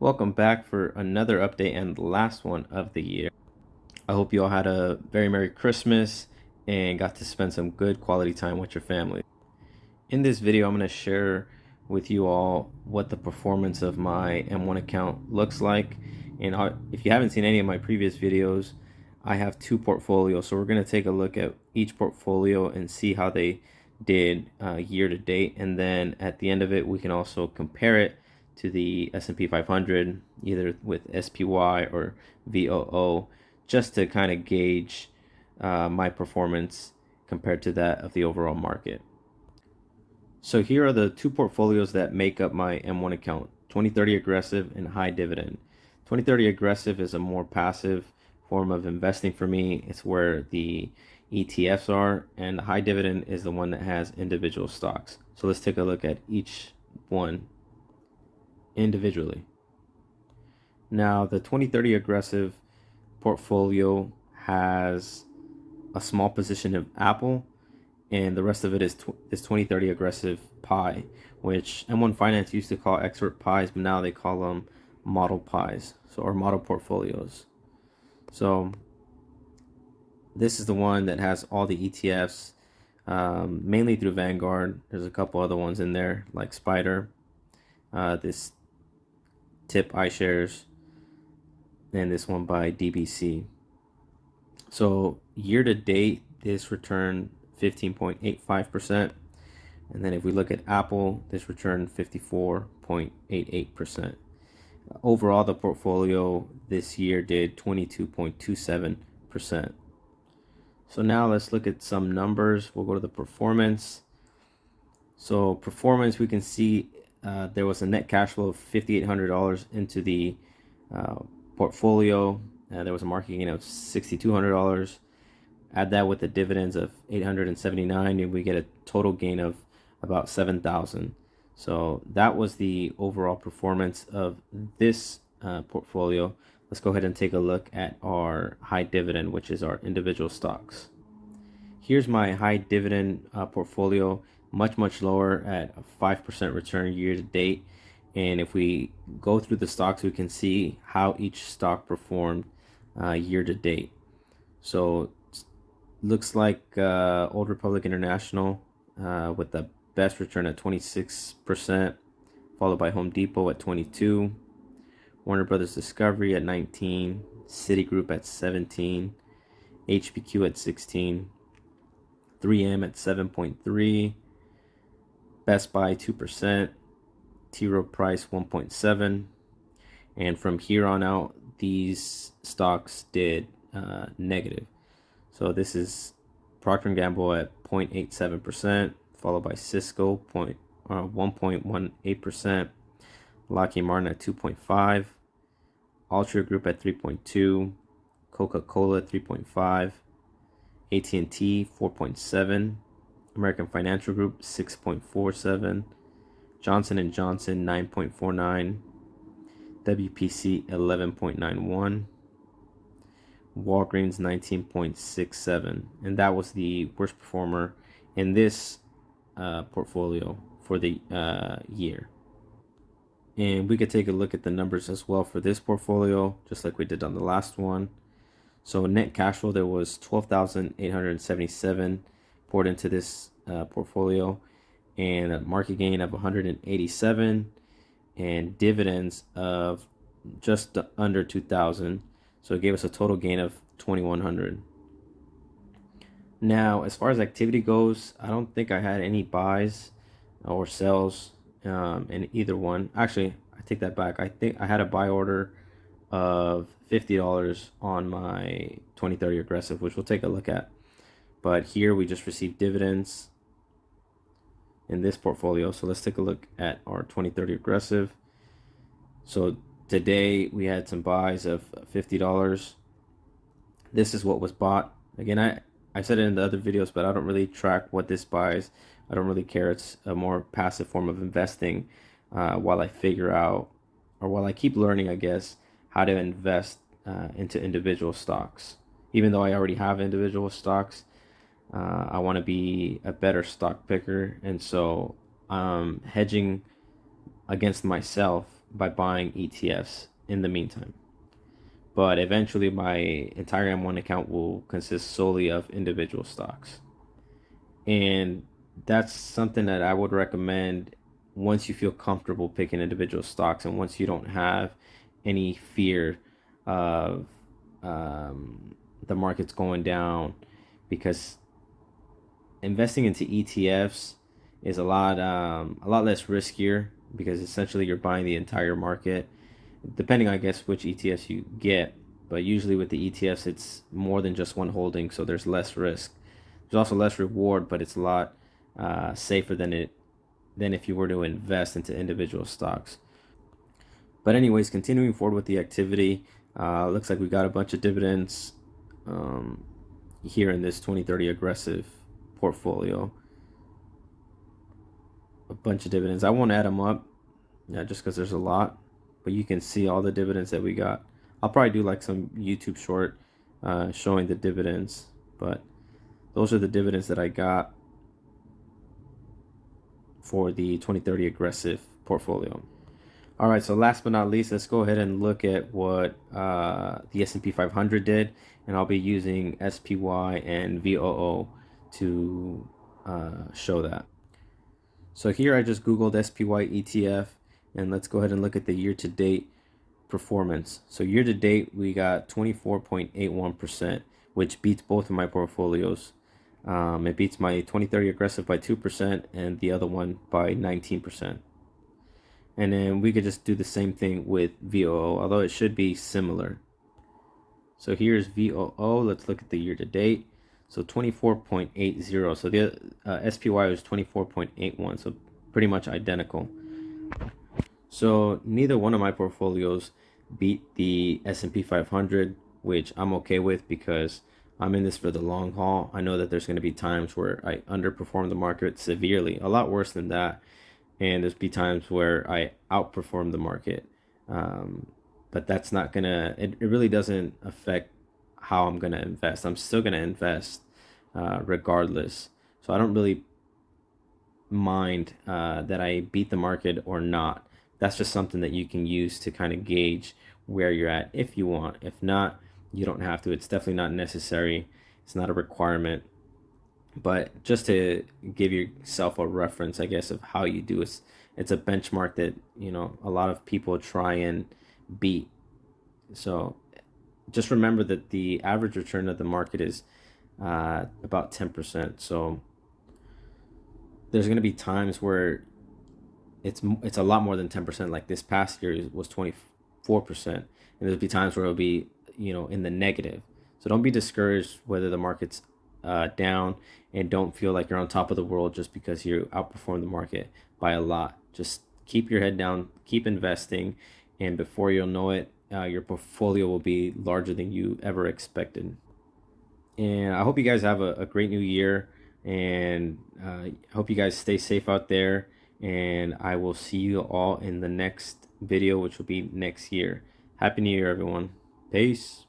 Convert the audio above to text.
Welcome back for another update and the last one of the year. I hope you all had a very Merry Christmas and got to spend some good quality time with your family. In this video, I'm going to share with you all what the performance of my M1 account looks like. And if you haven't seen any of my previous videos, I have two portfolios. So we're going to take a look at each portfolio and see how they did year to date. And then at the end of it, we can also compare it to the S&P 500, either with SPY or VOO, just to kind of gauge my performance compared to that of the overall market. So here are the two portfolios that make up my M1 account, 2030 aggressive and high dividend. 2030 aggressive is a more passive form of investing for me. It's where the ETFs are, and the high dividend is the one that has individual stocks. So let's take a look at each one individually. Now, the 2030 aggressive portfolio has a small position of Apple, and the rest of it is 2030 aggressive pie, which M1 Finance used to call expert pies, but now they call them model pies, or model portfolios. So this is the one that has all the ETFs, mainly through Vanguard. There's a couple other ones in there like Spider, this Tip iShares, and this one by DBC. So year to date, this returned 15.85%. And then if we look at Apple, this returned 54.88%. Overall, the portfolio this year did 22.27%. So now let's look at some numbers. We'll go to the performance. So performance, we can see there was a net cash flow of $5,800 into the portfolio. There was a market gain of $6,200. Add that with the dividends of $879, and we get a total gain of about $7,000. So that was the overall performance of this portfolio. Let's go ahead and take a look at our high dividend, which is our individual stocks. Here's my high dividend portfolio, much lower at a 5% return year to date. And if we go through the stocks, we can see how each stock performed year to date. So looks like Old Republic International with the best return at 26%, followed by Home Depot at 22%, Warner Brothers Discovery at 19%, Citigroup at 17%, HPQ at 16%, 3M at 7.3%, Best Buy 2%, T. Rowe Price 1.7%, and from here on out, these stocks did negative. So this is Procter & Gamble at 0.87%, followed by Cisco 1.18%, Lockheed Martin at 2.5%, Altria Group at 3.2%, Coca-Cola 3.5%, AT&T 4.7%, American Financial Group 6.47%, Johnson & Johnson 9.49%, WPC 11.91%, Walgreens 19.67%, and that was the worst performer in this portfolio for the year. And we could take a look at the numbers as well for this portfolio, just like we did on the last one. So net cash flow, there was $12,877 poured into this portfolio, and a market gain of 187, and dividends of just under 2,000. So it gave us a total gain of 2,100. Now, as far as activity goes, I don't think I had any buys or sells in either one. Actually, I take that back. I think I had a buy order of $50 on my 2030 aggressive, which we'll take a look at. But here we just received dividends in this portfolio. So let's take a look at our 2030 aggressive. So today we had some buys of $50. This is what was bought. Again, I said it in the other videos, but I don't really track what this buys. I don't really care. It's a more passive form of investing while I figure out, or while I keep learning, I guess, how to invest into individual stocks. Even though I already have individual stocks, I want to be a better stock picker. And so hedging against myself by buying ETFs in the meantime. But eventually, my entire M1 account will consist solely of individual stocks. And that's something that I would recommend once you feel comfortable picking individual stocks and once you don't have any fear of the market's going down, because investing into ETFs is a lot less riskier, because essentially you're buying the entire market, depending, I guess, which ETFs you get. But usually with the ETFs, it's more than just one holding, so there's less risk. There's also less reward, but it's a lot safer than if you were to invest into individual stocks. But anyways, continuing forward with the activity, looks like we got a bunch of dividends um, here in this 2030 aggressive portfolio. A bunch of dividends. I won't add them up, just because there's a lot, but you can see all the dividends that we got. I'll probably do like some YouTube short showing the dividends, but those are the dividends that I got for the 2030 aggressive portfolio. All right, so last but not least, let's go ahead and look at what the S&P 500 did, and I'll be using SPY and VOO to show that. So here I just Googled SPY ETF, and let's go ahead and look at the year-to-date performance. So year-to-date, we got 24.81%, which beats both of my portfolios. It beats my 2030 aggressive by 2% and the other one by 19%. And then we could just do the same thing with VOO, although it should be similar. So here's VOO. Let's look at the year-to-date. So 24.80. So the SPY was 24.81. So pretty much identical. So neither one of my portfolios beat the S&P 500, which I'm okay with because I'm in this for the long haul. I know that there's going to be times where I underperform the market severely, a lot worse than that. And there's be times where I outperform the market. But that's not gonna, it really doesn't affect how I'm gonna invest. I'm still gonna invest regardless. So I don't really mind that I beat the market or not. That's just something that you can use to kind of gauge where you're at if you want. If not, you don't have to. It's definitely not necessary. It's not a requirement. But just to give yourself a reference, I guess, of how you do it, it's a benchmark that, a lot of people try and beat. So just remember that the average return of the market is about 10%. So there's going to be times where it's a lot more than 10%. Like this past year was 24%, and there'll be times where it'll be in the negative. So don't be discouraged whether the market's down, and don't feel like you're on top of the world just because you outperform the market by a lot. Just keep your head down, keep investing, and before you'll know it, your portfolio will be larger than you ever expected. And I hope you guys have a great new year, and I hope you guys stay safe out there. And I will see you all in the next video, which will be next year. Happy New Year, everyone. Peace.